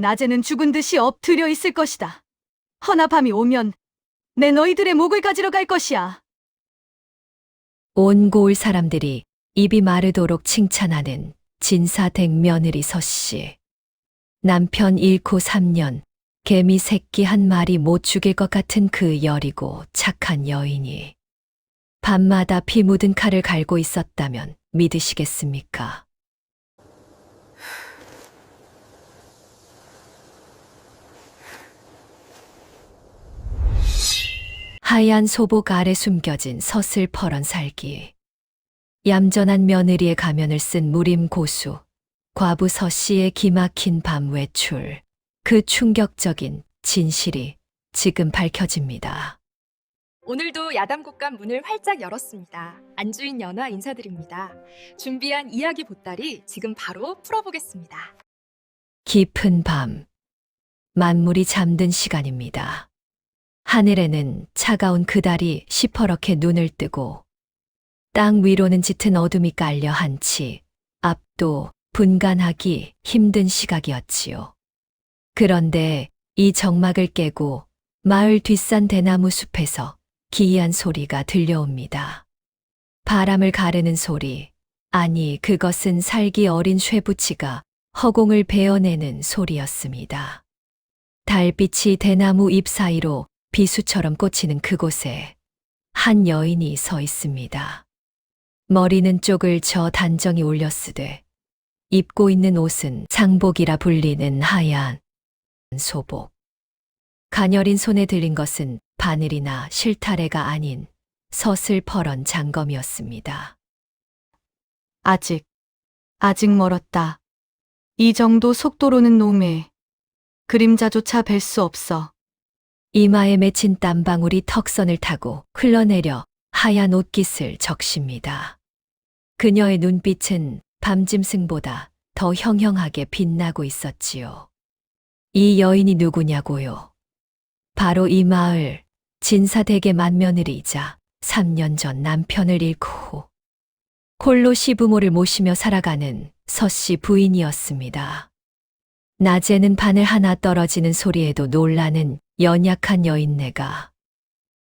낮에는 죽은 듯이 엎드려 있을 것이다. 허나 밤이 오면 내 너희들의 목을 가지러 갈 것이야. 온 고을 사람들이 입이 마르도록 칭찬하는 진사댁 며느리 서씨. 남편 잃고 3년, 개미 새끼 한 마리 못 죽일 것 같은 그 여리고 착한 여인이 밤마다 피 묻은 칼을 갈고 있었다면 믿으시겠습니까? 하얀 소복 아래 숨겨진 서슬퍼런 살기. 얌전한 며느리의 가면을 쓴 무림 고수, 과부 서씨의 기막힌 밤 외출. 그 충격적인 진실이 지금 밝혀집니다. 오늘도 야담곡간 문을 활짝 열었습니다. 안주인 연화 인사드립니다. 준비한 이야기 보따리 지금 바로 풀어보겠습니다. 깊은 밤, 만물이 잠든 시간입니다. 하늘에는 차가운 그달이 시퍼렇게 눈을 뜨고 땅 위로는 짙은 어둠이 깔려 한치 앞도 분간하기 힘든 시각이었지요. 그런데 이 정막을 깨고 마을 뒷산 대나무 숲에서 기이한 소리가 들려옵니다. 바람을 가르는 소리, 아니 그것은 살기 어린 쇠붙이가 허공을 베어내는 소리였습니다. 달빛이 대나무 잎 사이로 비수처럼 꽂히는 그곳에 한 여인이 서 있습니다. 머리는 쪽을 저 단정히 올렸으되 입고 있는 옷은 장복이라 불리는 하얀 소복. 가녀린 손에 들린 것은 바늘이나 실타래가 아닌 서슬퍼런 장검이었습니다. 아직 멀었다. 이 정도 속도로는 놈의 그림자조차 뵐 수 없어. 이마에 맺힌 땀방울이 턱선을 타고 흘러내려 하얀 옷깃을 적십니다. 그녀의 눈빛은 밤짐승보다 더 형형하게 빛나고 있었지요. 이 여인이 누구냐고요? 바로 이 마을 진사댁의 맏며느리이자 3년 전 남편을 잃고 후 홀로 시부모를 모시며 살아가는 서씨 부인이었습니다. 낮에는 바늘 하나 떨어지는 소리에도 놀라는 연약한 여인네가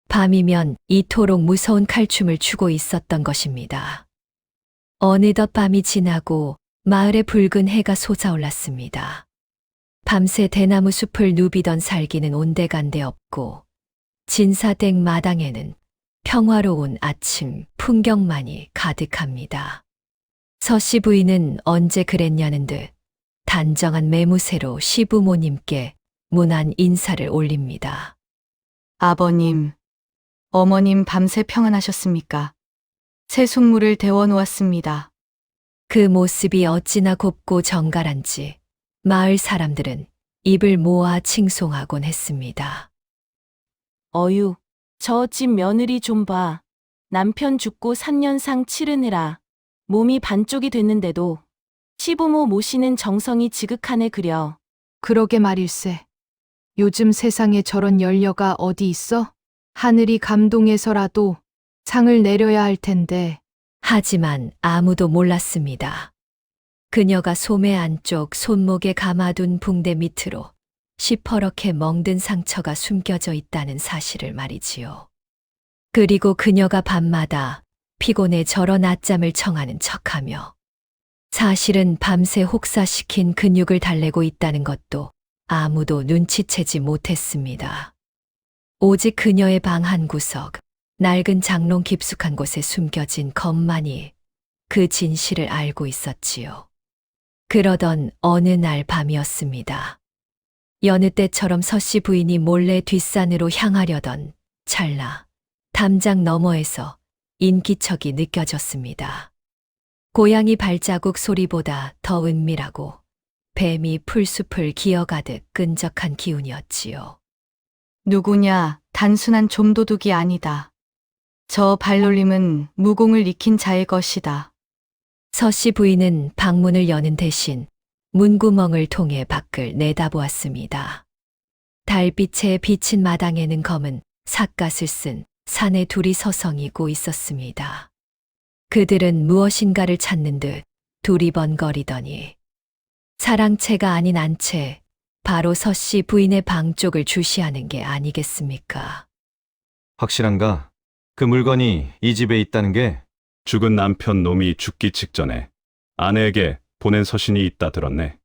밤이면 이토록 무서운 칼춤을 추고 있었던 것입니다. 어느덧 밤이 지나고 마을에 붉은 해가 솟아올랐습니다. 밤새 대나무 숲을 누비던 살기는 온데간데 없고 진사댁 마당에는 평화로운 아침 풍경만이 가득합니다. 서씨 부인은 언제 그랬냐는 듯 단정한 매무새로 시부모님께 문안 인사를 올립니다. 아버님, 어머님 밤새 평안하셨습니까? 새 숙물을 데워 놓았습니다. 그 모습이 어찌나 곱고 정갈한지 마을 사람들은 입을 모아 칭송하곤 했습니다. 어유, 저 집 며느리 좀 봐. 남편 죽고 3년상 치르느라 몸이 반쪽이 됐는데도 시부모 모시는 정성이 지극하네 그려. 그러게 말일세. 요즘 세상에 저런 연려가 어디 있어? 하늘이 감동해서라도 상을 내려야 할 텐데. 하지만 아무도 몰랐습니다. 그녀가 소매 안쪽 손목에 감아둔 붕대 밑으로 시퍼렇게 멍든 상처가 숨겨져 있다는 사실을 말이지요. 그리고 그녀가 밤마다 피곤해 저런 낮잠을 청하는 척하며 사실은 밤새 혹사시킨 근육을 달래고 있다는 것도 아무도 눈치채지 못했습니다. 오직 그녀의 방 한 구석, 낡은 장롱 깊숙한 곳에 숨겨진 것만이 그 진실을 알고 있었지요. 그러던 어느 날 밤이었습니다. 여느 때처럼 서씨 부인이 몰래 뒷산으로 향하려던 찰나 담장 너머에서 인기척이 느껴졌습니다. 고양이 발자국 소리보다 더 은밀하고 뱀이 풀숲을 기어가듯 끈적한 기운이었지요. 누구냐, 단순한 좀도둑이 아니다. 저 발놀림은 무공을 익힌 자의 것이다. 서씨 부인은 방문을 여는 대신 문구멍을 통해 밖을 내다보았습니다. 달빛에 비친 마당에는 검은 삿갓을 쓴 사내 둘이 서성이고 있었습니다. 그들은 무엇인가를 찾는 듯 두리번거리더니 사랑채가 아닌 안채, 바로 서씨 부인의 방 쪽을 주시하는 게 아니겠습니까? 확실한가? 그 물건이 이 집에 있다는 게? 죽은 남편 놈이 죽기 직전에 아내에게 보낸 서신이 있다 들었네.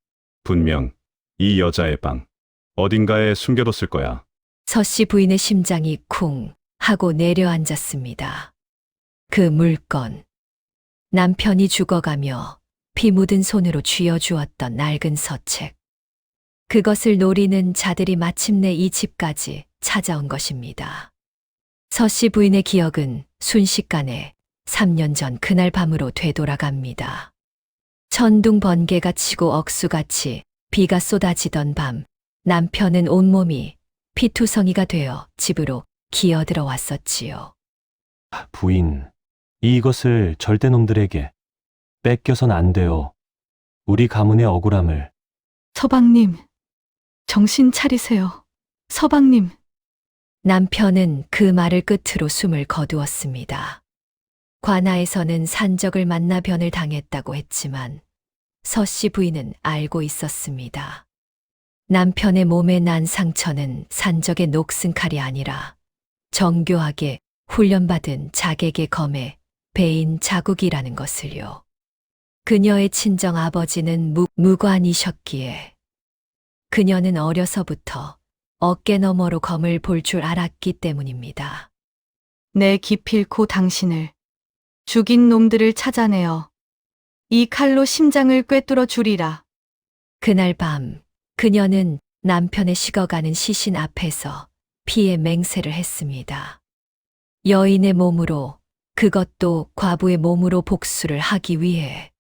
분명 이 여자의 방 어딘가에 숨겨뒀을 거야. 서씨 부인의 심장이 쿵 하고 내려앉았습니다. 그 물건. 남편이 죽어가며 피 묻은 손으로 쥐어주었던 낡은 서책. 그것을 노리는 자들이 마침내 이 집까지 찾아온 것입니다. 서씨 부인의 기억은 순식간에 3년 전 그날 밤으로 되돌아갑니다. 천둥 번개가 치고 억수같이 비가 쏟아지던 밤, 남편은 온몸이 피투성이가 되어 집으로 기어들어 왔었지요. 부인, 이것을 절대 놈들에게 뺏겨선 안 돼요. 우리 가문의 억울함을. 서방님, 정신 차리세요. 서방님. 남편은 그 말을 끝으로 숨을 거두었습니다. 관아에서는 산적을 만나 변을 당했다고 했지만 서씨 부인은 알고 있었습니다. 남편의 몸에 난 상처는 산적의 녹슨 칼이 아니라 정교하게 훈련받은 자객의 검에 베인 자국이라는 것을요. 그녀의 친정 아버지는 무관이셨기에 그녀는 어려서부터 어깨 너머로 검을 볼 줄 알았기 때문입니다. 내 기필코 당신을 죽인 놈들을 찾아내어 이 칼로 심장을 꿰뚫어 주리라. 그날 밤 그녀는 남편의 식어가는 시신 앞에서 피의 맹세를 했습니다. 여인의 몸으로, 그것도 과부의 몸으로 복수를 하기 위해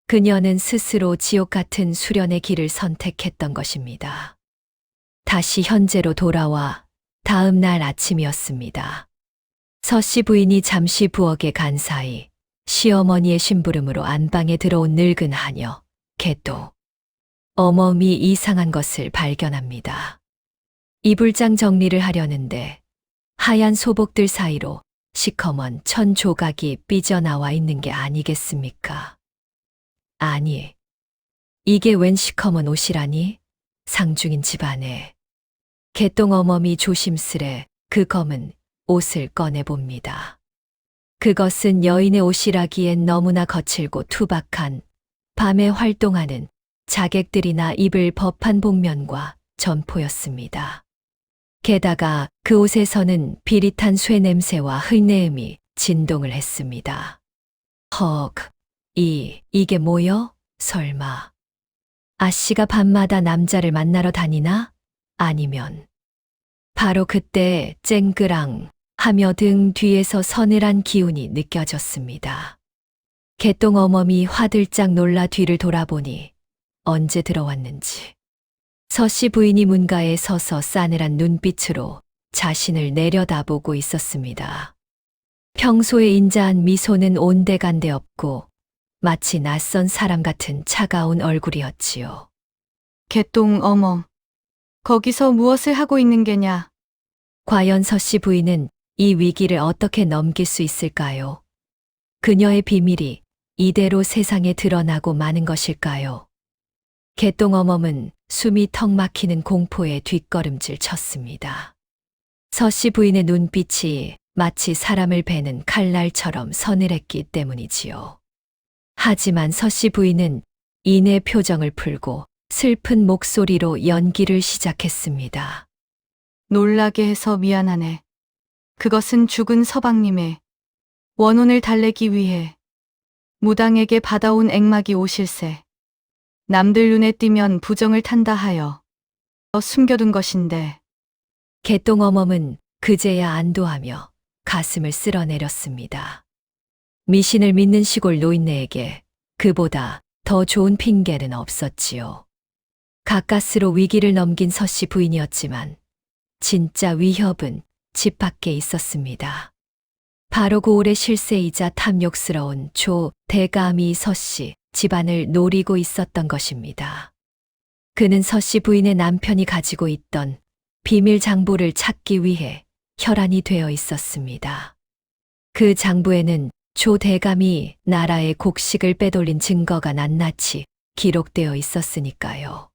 그녀는 스스로 지옥 같은 수련의 길을 선택했던 것입니다. 다시 현재로 돌아와 다음 날 아침이었습니다. 서씨 부인이 잠시 부엌에 간 사이 시어머니의 심부름으로 안방에 들어온 늙은 하녀, 개또. 어멈이 이상한 것을 발견합니다. 이불장 정리를 하려는데 하얀 소복들 사이로 시커먼 천 조각이 삐져나와 있는 게 아니겠습니까? 아니, 이게 웬 시커먼 옷이라니? 상중인 집안에. 개똥 어멈이 조심스레 그 검은 옷을 꺼내봅니다. 그것은 여인의 옷이라기엔 너무나 거칠고 투박한 밤에 활동하는 자객들이나 입을 법한 복면과 점포였습니다. 게다가 그 옷에서는 비릿한 쇠 냄새와 흙내음이 진동을 했습니다. 헉, 이게 뭐여? 설마. 아씨가 밤마다 남자를 만나러 다니나? 아니면. 바로 그때 쨍그랑 하며 등 뒤에서 서늘한 기운이 느껴졌습니다. 개똥 어멈이 화들짝 놀라 뒤를 돌아보니 언제 들어왔는지. 서씨 부인이 문가에 서서 싸늘한 눈빛으로 자신을 내려다보고 있었습니다. 평소의 인자한 미소는 온데간데 없고 마치 낯선 사람 같은 차가운 얼굴이었지요. 개똥 어멈, 거기서 무엇을 하고 있는 게냐? 과연 서씨 부인은 이 위기를 어떻게 넘길 수 있을까요? 그녀의 비밀이 이대로 세상에 드러나고 마는 것일까요? 개똥 어멈은 숨이 턱 막히는 공포에 뒷걸음질 쳤습니다. 서씨 부인의 눈빛이 마치 사람을 베는 칼날처럼 서늘했기 때문이지요. 하지만 서씨 부인은 이내 표정을 풀고 슬픈 목소리로 연기를 시작했습니다. 놀라게 해서 미안하네. 그것은 죽은 서방님의 원혼을 달래기 위해 무당에게 받아온 액막이 오실세. 남들 눈에 띄면 부정을 탄다 하여 숨겨둔 것인데. 개똥 어멈은 그제야 안도하며 가슴을 쓸어내렸습니다. 미신을 믿는 시골 노인네에게 그보다 더 좋은 핑계는 없었지요. 가까스로 위기를 넘긴 서씨 부인이었지만 진짜 위협은 집 밖에 있었습니다. 바로 고을의 실세이자 탐욕스러운 조 대감이 서씨 집안을 노리고 있었던 것입니다. 그는 서씨 부인의 남편이 가지고 있던 비밀 장부를 찾기 위해 혈안이 되어 있었습니다. 그 장부에는 조 대감이 나라의 곡식을 빼돌린 증거가 낱낱이 기록되어 있었으니까요.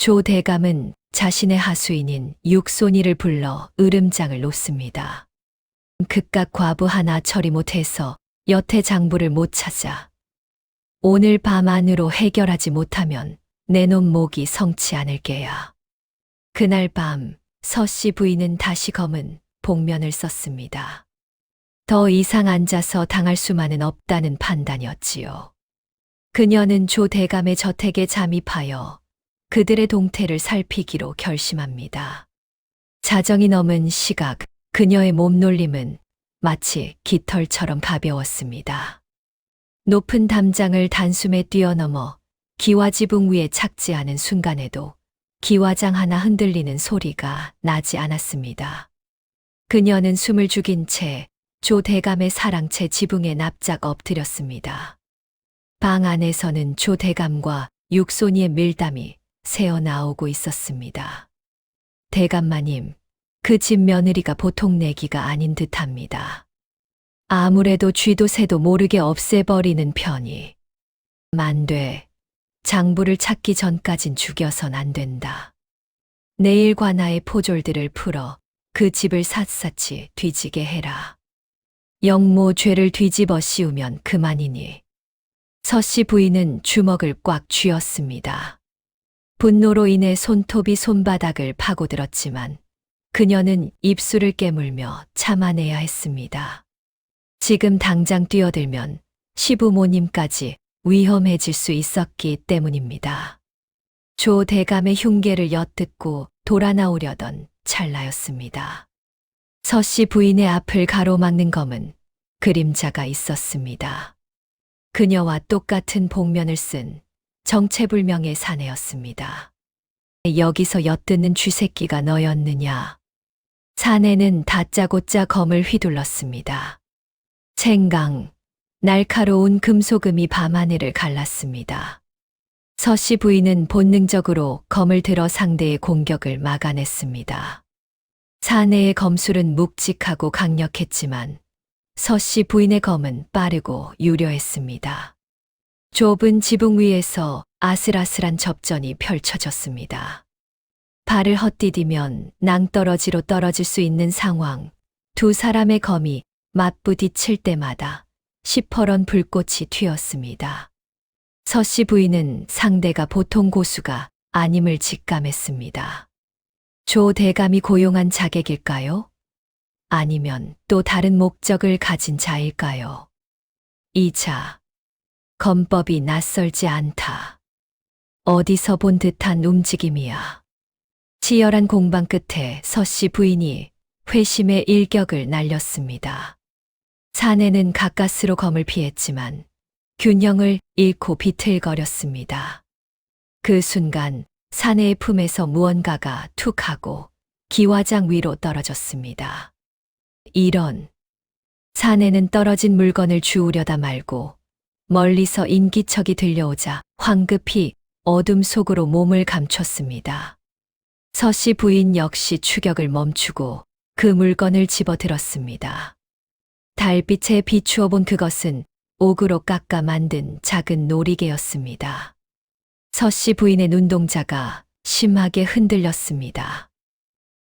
조 대감은 자신의 하수인인 육손이를 불러 으름장을 놓습니다. 극각 과부 하나 처리 못해서 여태 장부를 못 찾아 오늘 밤 안으로 해결하지 못하면 내놓은 목이 성치 않을 게야. 그날 밤 서씨 부인은 다시 검은 복면을 썼습니다. 더 이상 앉아서 당할 수만은 없다는 판단이었지요. 그녀는 조 대감의 저택에 잠입하여 그들의 동태를 살피기로 결심합니다. 자정이 넘은 시각, 그녀의 몸놀림은 마치 깃털처럼 가벼웠습니다. 높은 담장을 단숨에 뛰어넘어 기와지붕 위에 착지하는 순간에도 기와장 하나 흔들리는 소리가 나지 않았습니다. 그녀는 숨을 죽인 채 조 대감의 사랑채 지붕에 납작 엎드렸습니다. 방 안에서는 조 대감과 육손이의 밀담이 새어나오고 있었습니다. 대감마님, 그 집 며느리가 보통 내기가 아닌 듯합니다. 아무래도 쥐도 새도 모르게 없애버리는 편이. 만돼. 장부를 찾기 전까진 죽여선 안 된다. 내일 관아의 포졸들을 풀어 그 집을 샅샅이 뒤지게 해라. 영모 죄를 뒤집어 씌우면 그만이니. 서씨 부인은 주먹을 꽉 쥐었습니다. 분노로 인해 손톱이 손바닥을 파고들었지만 그녀는 입술을 깨물며 참아내야 했습니다. 지금 당장 뛰어들면 시부모님까지 위험해질 수 있었기 때문입니다. 조 대감의 흉계를 엿듣고 돌아나오려던 찰나였습니다. 서씨 부인의 앞을 가로막는 검은 그림자가 있었습니다. 그녀와 똑같은 복면을 쓴 정체불명의 사내였습니다. 여기서 엿듣는 쥐새끼가 너였느냐. 사내는 다짜고짜 검을 휘둘렀습니다. 챙강, 날카로운 금소금이 밤하늘을 갈랐습니다. 서씨 부인은 본능적으로 검을 들어 상대의 공격을 막아냈습니다. 사내의 검술은 묵직하고 강력했지만 서씨 부인의 검은 빠르고 유려했습니다. 좁은 지붕 위에서 아슬아슬한 접전이 펼쳐졌습니다. 발을 헛디디면 낭떠러지로 떨어질 수 있는 상황. 두 사람의 검이 맞부딪힐 때마다 시퍼런 불꽃이 튀었습니다. 서씨 부인은 상대가 보통 고수가 아님을 직감했습니다. 조 대감이 고용한 자객일까요? 아니면 또 다른 목적을 가진 자일까요? 이 자, 검법이 낯설지 않다. 어디서 본 듯한 움직임이야. 치열한 공방 끝에 서씨 부인이 회심의 일격을 날렸습니다. 사내는 가까스로 검을 피했지만 균형을 잃고 비틀거렸습니다. 그 순간 사내의 품에서 무언가가 툭 하고 기와장 위로 떨어졌습니다. 이런. 사내는 떨어진 물건을 주우려다 말고 멀리서 인기척이 들려오자 황급히 어둠 속으로 몸을 감췄습니다. 서씨 부인 역시 추격을 멈추고 그 물건을 집어들었습니다. 달빛에 비추어 본 그것은 옥으로 깎아 만든 작은 놀이개였습니다. 서씨 부인의 눈동자가 심하게 흔들렸습니다.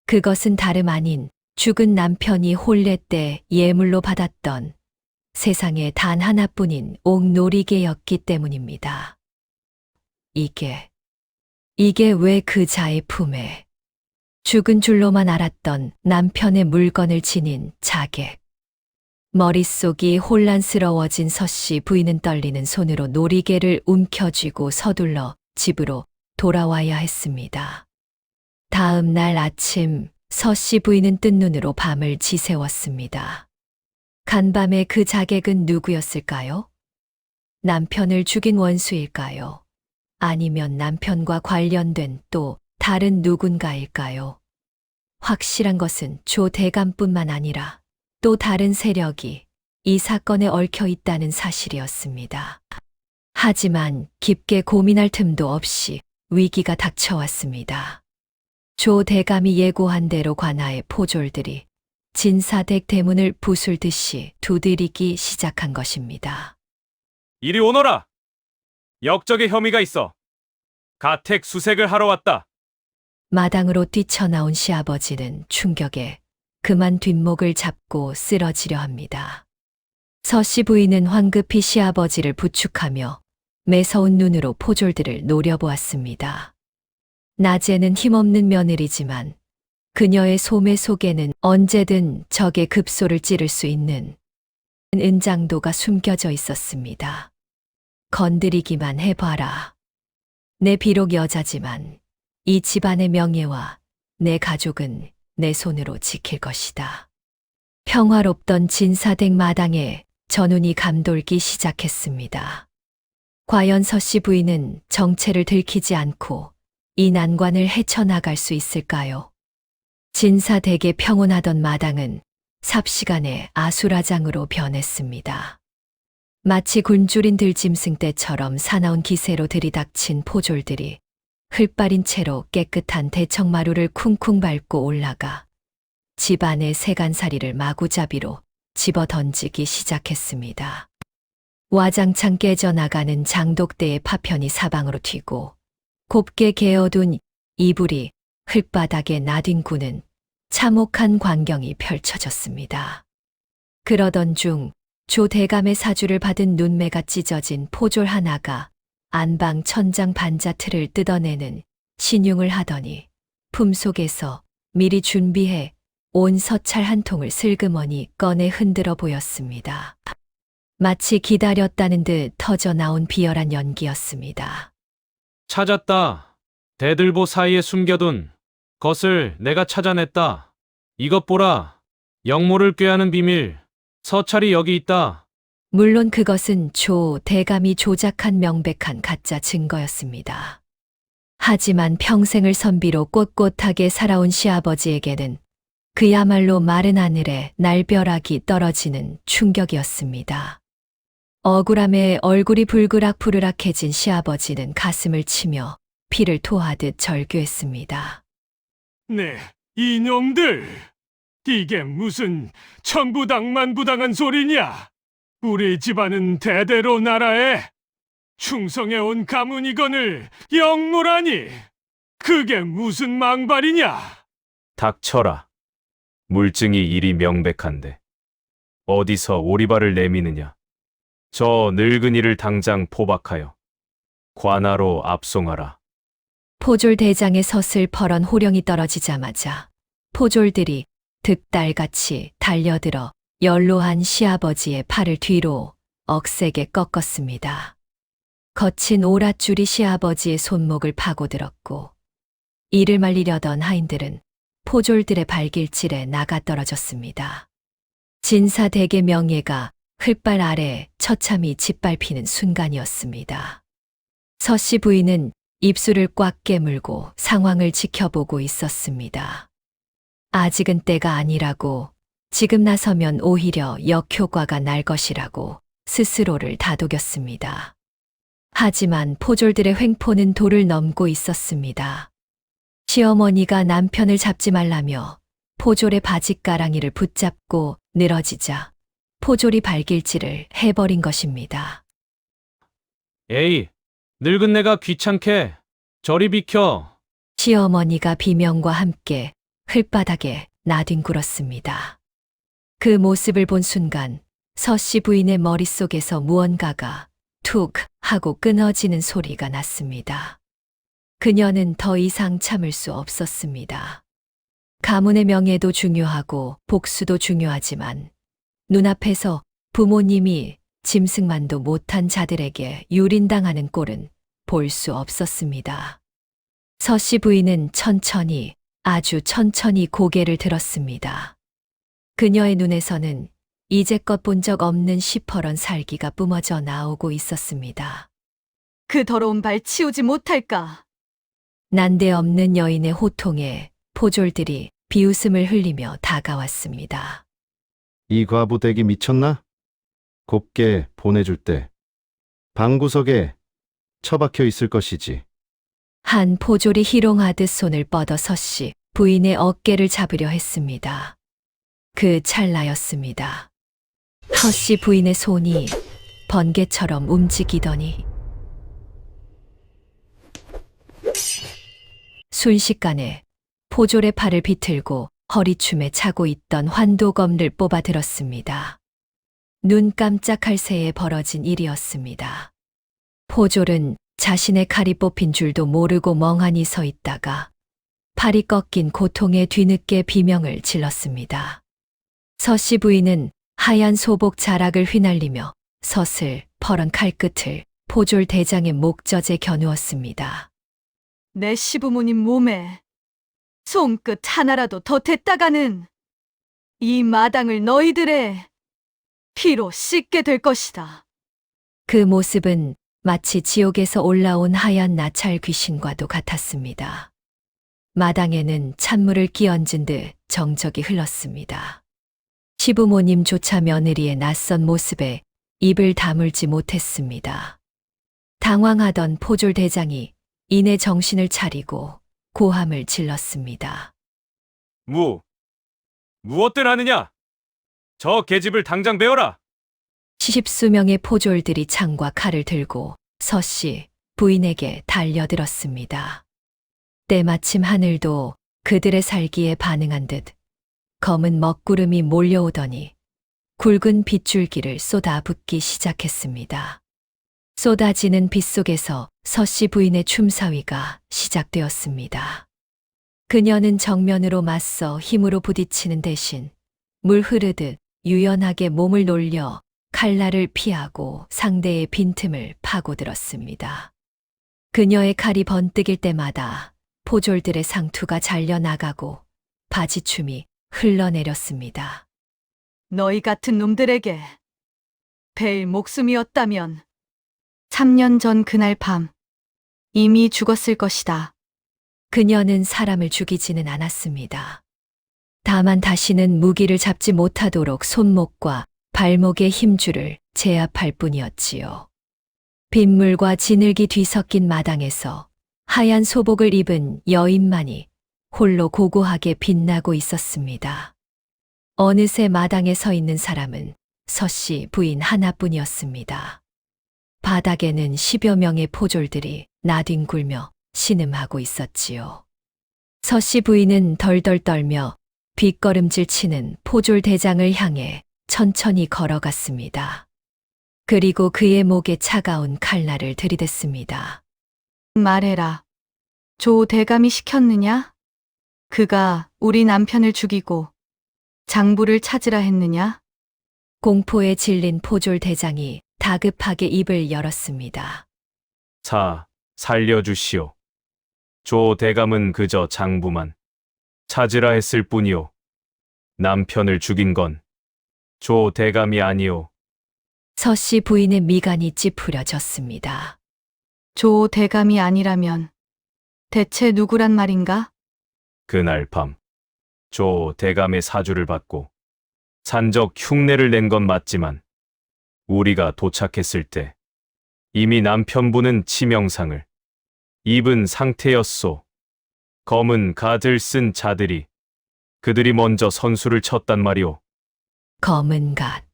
그것은 다름 아닌 죽은 남편이 혼례 때 예물로 받았던 세상에 단 하나뿐인 옥놀이개였기 때문입니다. 이게 왜 그 자의 품에 죽은 줄로만 알았던 남편의 물건을 지닌 자객. 머릿속이 혼란스러워진 서씨 부인은 떨리는 손으로 놀이개를 움켜쥐고 서둘러 집으로 돌아와야 했습니다. 다음 날 아침 서씨 부인은 뜬 눈으로 밤을 지새웠습니다. 간밤에 그 자객은 누구였을까요? 남편을 죽인 원수일까요? 아니면 남편과 관련된 또 다른 누군가일까요? 확실한 것은 조 대감뿐만 아니라 또 다른 세력이 이 사건에 얽혀 있다는 사실이었습니다. 하지만 깊게 고민할 틈도 없이 위기가 닥쳐왔습니다. 조 대감이 예고한 대로 관아의 포졸들이 진사댁 대문을 부술듯이 두드리기 시작한 것입니다. 이리 오너라! 역적의 혐의가 있어. 가택 수색을 하러 왔다. 마당으로 뛰쳐나온 시아버지는 충격에 그만 뒷목을 잡고 쓰러지려 합니다. 서씨 부인은 황급히 시아버지를 부축하며 매서운 눈으로 포졸들을 노려보았습니다. 낮에는 힘없는 며느리지만 그녀의 소매 속에는 언제든 적의 급소를 찌를 수 있는 은장도가 숨겨져 있었습니다. 건드리기만 해봐라. 내 비록 여자지만 이 집안의 명예와 내 가족은 내 손으로 지킬 것이다. 평화롭던 진사댁 마당에 전운이 감돌기 시작했습니다. 과연 서씨 부인은 정체를 들키지 않고 이 난관을 헤쳐나갈 수 있을까요? 진사댁의 평온하던 마당은 삽시간에 아수라장으로 변했습니다. 마치 굶주린 들짐승 떼처럼 사나운 기세로 들이닥친 포졸들이 흙발인 채로 깨끗한 대청마루를 쿵쿵 밟고 올라가 집 안의 세간살이를 마구잡이로 집어 던지기 시작했습니다. 와장창 깨져나가는 장독대의 파편이 사방으로 튀고 곱게 개어둔 이불이 흙바닥에 나뒹구는 참혹한 광경이 펼쳐졌습니다. 그러던 중 조 대감의 사주를 받은 눈매가 찢어진 포졸 하나가 안방 천장 반자 틀을 뜯어내는 신용을 하더니 품속에서 미리 준비해 온 서찰 한 통을 슬그머니 꺼내 흔들어 보였습니다. 마치 기다렸다는 듯 터져 나온 비열한 연기였습니다. 찾았다. 대들보 사이에 숨겨둔 것을 내가 찾아냈다. 이것 보라. 영모를 꾀하는 비밀. 서찰이 여기 있다. 물론 그것은 조 대감이 조작한 명백한 가짜 증거였습니다. 하지만 평생을 선비로 꼿꼿하게 살아온 시아버지에게는 그야말로 마른 하늘에 날벼락이 떨어지는 충격이었습니다. 억울함에 얼굴이 불그락부르락해진 시아버지는 가슴을 치며 피를 토하듯 절규했습니다. 네, 이놈들! 이게 무슨 천부당만부당한 소리냐? 우리 집안은 대대로 나라에 충성해온 가문이건을 영모라니! 그게 무슨 망발이냐? 닥쳐라. 물증이 이리 명백한데 어디서 오리발을 내미느냐. 저 늙은이를 당장 포박하여 관하로 압송하라. 포졸 대장의 서슬퍼런 호령이 떨어지자마자 포졸들이 득달같이 달려들어 연로한 시아버지의 팔을 뒤로 억세게 꺾었습니다. 거친 오랏줄이 시아버지의 손목을 파고들었고 이를 말리려던 하인들은 포졸들의 발길질에 나가떨어졌습니다. 진사댁의 명예가 흙발 아래 처참히 짓밟히는 순간이었습니다. 서씨 부인은 입술을 꽉 깨물고 상황을 지켜보고 있었습니다. 아직은 때가 아니라고, 지금 나서면 오히려 역효과가 날 것이라고 스스로를 다독였습니다. 하지만 포졸들의 횡포는 도를 넘고 있었습니다. 시어머니가 남편을 잡지 말라며 포졸의 바짓가랑이를 붙잡고 늘어지자 포졸이 발길질을 해버린 것입니다. 에이, 늙은 내가 귀찮게. 저리 비켜. 시어머니가 비명과 함께 흙바닥에 나뒹굴었습니다. 그 모습을 본 순간 서씨 부인의 머릿속에서 무언가가 툭 하고 끊어지는 소리가 났습니다. 그녀는 더 이상 참을 수 없었습니다. 가문의 명예도 중요하고 복수도 중요하지만 눈앞에서 부모님이 짐승만도 못한 자들에게 유린당하는 꼴은 볼 수 없었습니다. 서씨 부인은 천천히, 아주 천천히 고개를 들었습니다. 그녀의 눈에서는 이제껏 본 적 없는 시퍼런 살기가 뿜어져 나오고 있었습니다. 그 더러운 발 치우지 못할까? 난데없는 여인의 호통에 포졸들이 비웃음을 흘리며 다가왔습니다. 이 과부 댁이 미쳤나? 곱게 보내줄 때 방구석에 처박혀 있을 것이지. 한 포졸이 희롱하듯 손을 뻗어 서씨 부인의 어깨를 잡으려 했습니다. 그 찰나였습니다. 서씨 부인의 손이 번개처럼 움직이더니 순식간에 포졸의 팔을 비틀고 허리춤에 차고 있던 환도검을 뽑아 들었습니다. 눈 깜짝할 새에 벌어진 일이었습니다. 포졸은 자신의 칼이 뽑힌 줄도 모르고 멍하니 서 있다가 팔이 꺾인 고통에 뒤늦게 비명을 질렀습니다. 서씨 부인은 하얀 소복 자락을 휘날리며 서슬 퍼런 칼끝을 포졸 대장의 목젖에 겨누었습니다. 내 시부모님 몸에 손끝 하나라도 더 댔다가는 이 마당을 너희들의 피로 씻게 될 것이다. 그 모습은 마치 지옥에서 올라온 하얀 나찰 귀신과도 같았습니다. 마당에는 찬물을 끼얹은 듯 정적이 흘렀습니다. 시부모님조차 며느리의 낯선 모습에 입을 다물지 못했습니다. 당황하던 포졸 대장이 이내 정신을 차리고 고함을 질렀습니다. 무엇들 하느냐? 저 계집을 당장 베어라! 시십수명의 포졸들이 창과 칼을 들고 서씨 부인에게 달려들었습니다. 때마침 하늘도 그들의 살기에 반응한 듯 검은 먹구름이 몰려오더니 굵은 빗줄기를 쏟아붓기 시작했습니다. 쏟아지는 빛 속에서 서씨 부인의 춤사위가 시작되었습니다. 그녀는 정면으로 맞서 힘으로 부딪히는 대신 물 흐르듯 유연하게 몸을 놀려 칼날을 피하고 상대의 빈틈을 파고들었습니다. 그녀의 칼이 번뜩일 때마다 포졸들의 상투가 잘려나가고 바지춤이 흘러내렸습니다. 너희 같은 놈들에게 벨 목숨이었다면 3년 전 그날 밤 이미 죽었을 것이다. 그녀는 사람을 죽이지는 않았습니다. 다만 다시는 무기를 잡지 못하도록 손목과 발목의 힘줄을 제압할 뿐이었지요. 빗물과 진흙이 뒤섞인 마당에서 하얀 소복을 입은 여인만이 홀로 고고하게 빛나고 있었습니다. 어느새 마당에 서 있는 사람은 서씨 부인 하나뿐이었습니다. 바닥에는 10여 명의 포졸들이 나뒹굴며 신음하고 있었지요. 서씨 부인은 덜덜 떨며 빗걸음질 치는 포졸 대장을 향해 천천히 걸어갔습니다. 그리고 그의 목에 차가운 칼날을 들이댔습니다. 말해라. 조 대감이 시켰느냐? 그가 우리 남편을 죽이고 장부를 찾으라 했느냐? 공포에 질린 포졸 대장이 다급하게 입을 열었습니다. 살려주시오. 조 대감은 그저 장부만 찾으라 했을 뿐이오. 남편을 죽인 건 조 대감이 아니오. 서씨 부인의 미간이 찌푸려졌습니다. 조 대감이 아니라면 대체 누구란 말인가? 그날 밤 조 대감의 사주를 받고 산적 흉내를 낸 건 맞지만 우리가 도착했을 때 이미 남편분은 치명상을 입은 상태였소. 검은 갓을 쓴 자들이 그들이 먼저 선수를 쳤단 말이오. 검은 갓.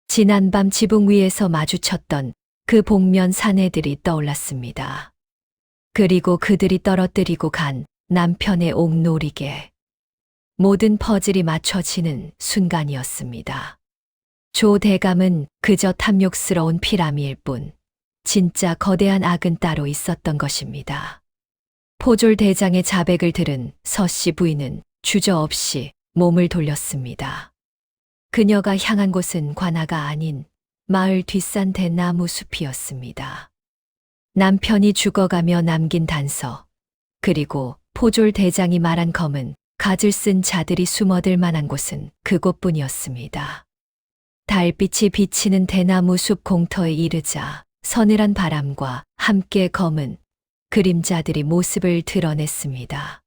지난밤 지붕 위에서 마주쳤던 그 복면 사내들이 떠올랐습니다. 그리고 그들이 떨어뜨리고 간 남편의 옥놀이개. 모든 퍼즐이 맞춰지는 순간이었습니다. 조 대감은 그저 탐욕스러운 피라미일 뿐 진짜 거대한 악은 따로 있었던 것입니다. 포졸 대장의 자백을 들은 서씨 부인은 주저없이 몸을 돌렸습니다. 그녀가 향한 곳은 관아가 아닌 마을 뒷산 대나무 숲이었습니다. 남편이 죽어가며 남긴 단서, 그리고 포졸 대장이 말한 검은 갓을 쓴 자들이 숨어들 만한 곳은 그곳뿐이었습니다. 달빛이 비치는 대나무 숲 공터에 이르자 서늘한 바람과 함께 검은 그림자들이 모습을 드러냈습니다.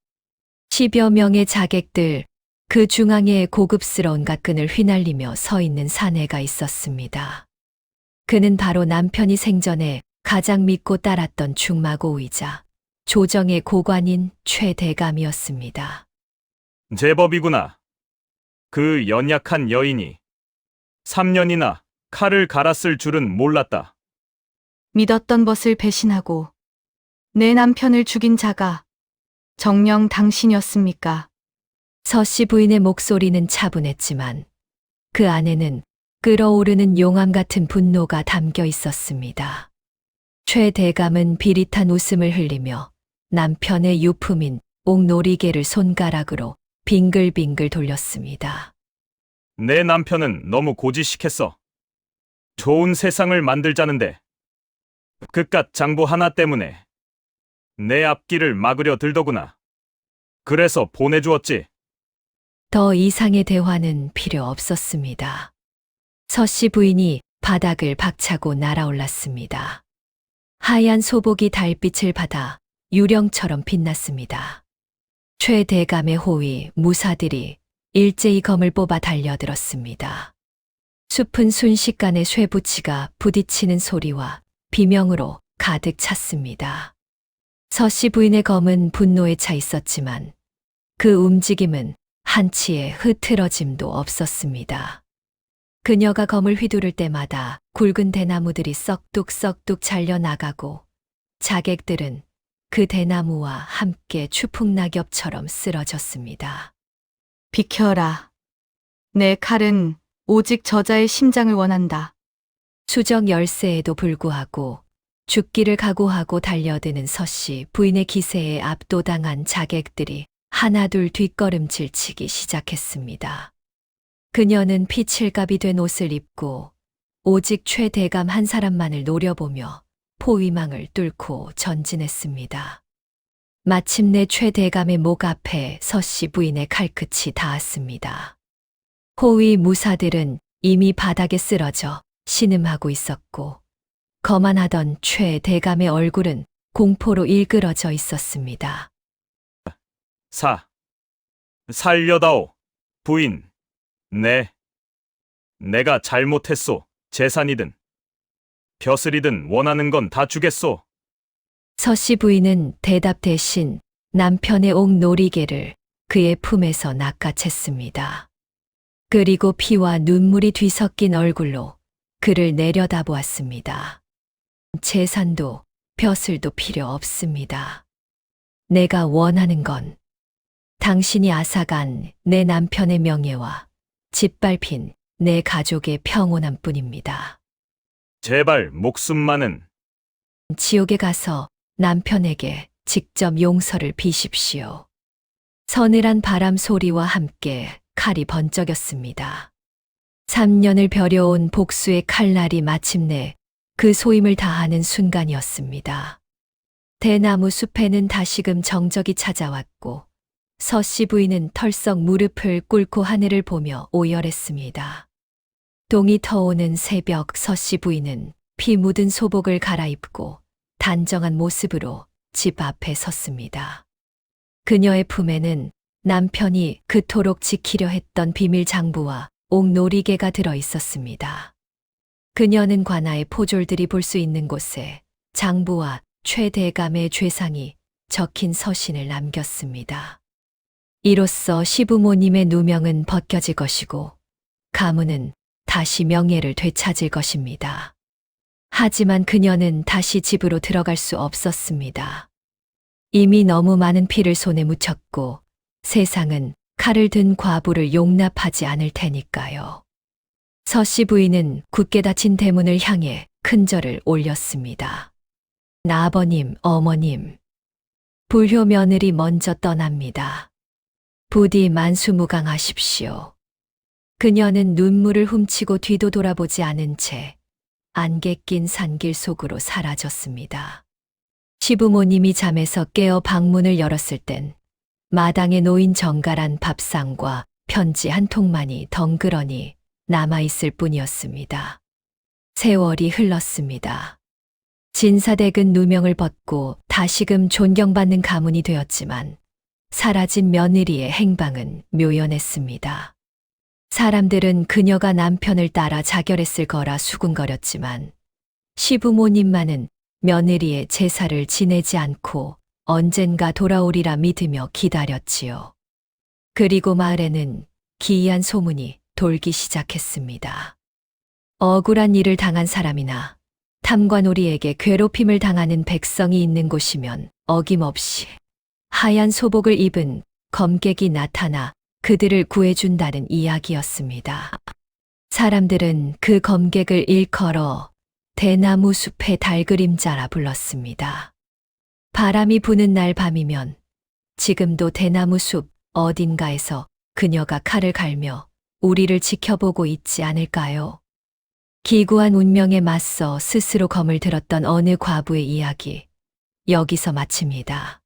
10여 명의 자객들, 그 중앙에 고급스러운 가끈을 휘날리며 서 있는 사내가 있었습니다. 그는 바로 남편이 생전에 가장 믿고 따랐던 중마고이자 조정의 고관인 최 대감이었습니다. 제법이구나. 그 연약한 여인이 3년이나 칼을 갈았을 줄은 몰랐다. 믿었던 것을 배신하고 내 남편을 죽인 자가 정녕 당신이었습니까? 서씨 부인의 목소리는 차분했지만 그 안에는 끓어오르는 용암 같은 분노가 담겨 있었습니다. 최 대감은 비릿한 웃음을 흘리며 남편의 유품인 옥놀이개를 손가락으로 빙글빙글 돌렸습니다. 내 남편은 너무 고지식했어. 좋은 세상을 만들자는데 그깟 장부 하나 때문에 내 앞길을 막으려 들더구나. 그래서 보내주었지. 더 이상의 대화는 필요 없었습니다. 서씨 부인이 바닥을 박차고 날아올랐습니다. 하얀 소복이 달빛을 받아 유령처럼 빛났습니다. 최 대감의 호위 무사들이 일제히 검을 뽑아 달려들었습니다. 숲은 순식간에 쇠붙이가 부딪히는 소리와 비명으로 가득 찼습니다. 서씨 부인의 검은 분노에 차 있었지만 그 움직임은 한치의 흐트러짐도 없었습니다. 그녀가 검을 휘두를 때마다 굵은 대나무들이 썩뚝썩뚝 잘려나가고 자객들은 그 대나무와 함께 추풍낙엽처럼 쓰러졌습니다. 비켜라. 내 칼은 오직 저자의 심장을 원한다. 수정 열세에도 불구하고 죽기를 각오하고 달려드는 서씨 부인의 기세에 압도당한 자객들이 하나둘 뒷걸음질 치기 시작했습니다. 그녀는 피칠갑이 된 옷을 입고 오직 최 대감 한 사람만을 노려보며 포위망을 뚫고 전진했습니다. 마침내 최 대감의 목 앞에 서씨 부인의 칼끝이 닿았습니다. 호위 무사들은 이미 바닥에 쓰러져 신음하고 있었고 거만하던 최 대감의 얼굴은 공포로 일그러져 있었습니다. 살려다오, 부인. 내가 잘못했소. 재산이든 벼슬이든 원하는 건 다 주겠소. 서씨 부인은 대답 대신 남편의 옥놀이개를 그의 품에서 낚아챘습니다. 그리고 피와 눈물이 뒤섞인 얼굴로 그를 내려다보았습니다. 재산도 벼슬도 필요 없습니다. 내가 원하는 건 당신이 앗아간 내 남편의 명예와 짓밟힌 내 가족의 평온함뿐입니다. 제발 목숨만은. 지옥에 가서 남편에게 직접 용서를 비십시오. 서늘한 바람 소리와 함께 칼이 번쩍였습니다. 3년을 벼려온 복수의 칼날이 마침내 그 소임을 다하는 순간이었습니다. 대나무 숲에는 다시금 정적이 찾아왔고 서씨 부인은 털썩 무릎을 꿇고 하늘을 보며 오열했습니다. 동이 터오는 새벽 서씨 부인은 피 묻은 소복을 갈아입고 단정한 모습으로 집 앞에 섰습니다. 그녀의 품에는 남편이 그토록 지키려 했던 비밀 장부와 옥놀이개가 들어 있었습니다. 그녀는 관아의 포졸들이 볼 수 있는 곳에 장부와 최 대감의 죄상이 적힌 서신을 남겼습니다. 이로써 시부모님의 누명은 벗겨질 것이고 가문은 다시 명예를 되찾을 것입니다. 하지만 그녀는 다시 집으로 들어갈 수 없었습니다. 이미 너무 많은 피를 손에 묻혔고 세상은 칼을 든 과부를 용납하지 않을 테니까요. 서씨 부인은 굳게 닫힌 대문을 향해 큰절을 올렸습니다. 아버님, 어머님, 불효 며느리 먼저 떠납니다. 부디 만수무강하십시오. 그녀는 눈물을 훔치고 뒤도 돌아보지 않은 채 안개 낀 산길 속으로 사라졌습니다. 시부모님이 잠에서 깨어 방문을 열었을 땐 마당에 놓인 정갈한 밥상과 편지 한 통만이 덩그러니 남아있을 뿐이었습니다. 세월이 흘렀습니다. 진사댁은 누명을 벗고 다시금 존경받는 가문이 되었지만 사라진 며느리의 행방은 묘연했습니다. 사람들은 그녀가 남편을 따라 자결했을 거라 수군거렸지만 시부모님만은 며느리의 제사를 지내지 않고 언젠가 돌아오리라 믿으며 기다렸지요. 그리고 마을에는 기이한 소문이 돌기 시작했습니다. 억울한 일을 당한 사람이나 탐관오리에게 괴롭힘을 당하는 백성이 있는 곳이면 어김없이 하얀 소복을 입은 검객이 나타나 그들을 구해준다는 이야기였습니다. 사람들은 그 검객을 일컬어 대나무 숲의 달그림자라 불렀습니다. 바람이 부는 날 밤이면 지금도 대나무 숲 어딘가에서 그녀가 칼을 갈며 우리를 지켜보고 있지 않을까요? 기구한 운명에 맞서 스스로 검을 들었던 어느 과부의 이야기, 여기서 마칩니다.